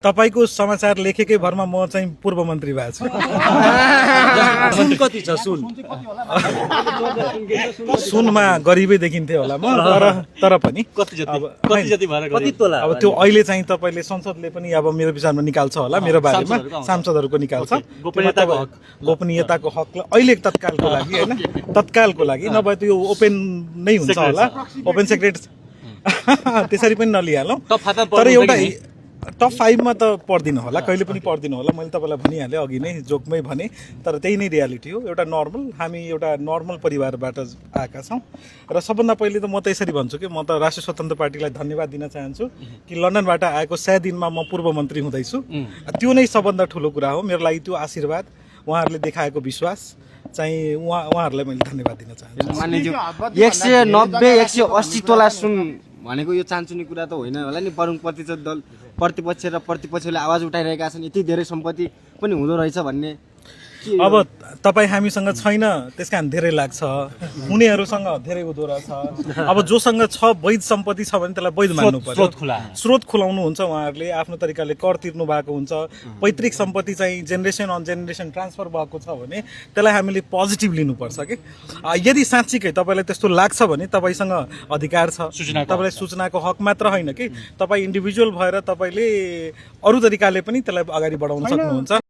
तपाईको समाचार लेखेकै भरमा म चाहिँ पूर्व मन्त्री भएको छु। सुन कति छ सुन? सुनमा गरिबै देखिन्थे होला म, तर पनि कति जति भएर कति तोला? अब त्यो अहिले चाहिँ तपाईले संसदले पनि अब मेरो विचारमा निकाल्छ होला, मेरो बारेमा सांसदहरुको निकाल्छ। गोपनीयताको हक अहिले तत्कालको लागि हैन, तत्कालको लागि नभए त यो ओपन नै हुन्छ होला, ओपन सेक्रेट त्यसरी पनि नलिहालौं। तर एउटा टप 5 मा त पर्दिन होला, कहिले पनि पर्दिन होला। मैले तपाईलाई भनिहाले अघि नै, जोकमै भने, तर त्यही नै रियालिटी हो। एउटा नर्मल, हामी एउटा नर्मल परिवारबाट आएका छौं र सबभन्दा पहिले त म त यसरी भन्छु कि म त राष्ट्रिय स्वतन्त्र पार्टीलाई धन्यवाद दिन चाहन्छु कि लन्डनबाट आएको 100 दिनमा म पूर्व मन्त्री हुँदैछु। त्यो नै सबभन्दा ठुलो कुरा हो मेरो लागि। त्यो आशीर्वाद, उहाँहरूले देखाएको विश्वास चाहिँ उहाँहरूलाई मैले धन्यवाद दिन चाहन्छु। मानिज्यू 190 180 तोला सुन भनेको यो चान्चुने कुरा त होइन होला नि। प्रतिपक्ष र प्रतिपक्षले आवाज उठाइरहेका छन्, यति धेरै सम्पत्ति पनि हुँदो रहेछ भन्ने। अब तपाई हामीसँग छैन त्यसकारण धेरै लाग्छ, उनीहरुसँग धेरै हुँदो रहेछ। अब जोसँग छ वैध सम्पत्ति छ भने त्यसलाई वैध मान्नु पर्यो। स्रोत खुलाउनु हुन्छ, उहाँहरूले आफ्नो तरिकाले कर तिर्नु भएको हुन्छ। पैतृक सम्पत्ति चाहिँ जेनेरेसन अन जेनेरेसन ट्रान्सफर भएको छ भने त्यसलाई हामीले पोजिटिभ लिनुपर्छ के। यदि साँच्चीकै तपाईलाई त्यस्तो लाग्छ भने तपाईसँग अधिकार छ, तपाईलाई सूचनाको हक मात्र होइन कि तपाई इन्डिभिजुअल भएर तपाईले अरु तरिकाले पनि त्यसलाई अगाडि बढाउन सक्नुहुन्छ।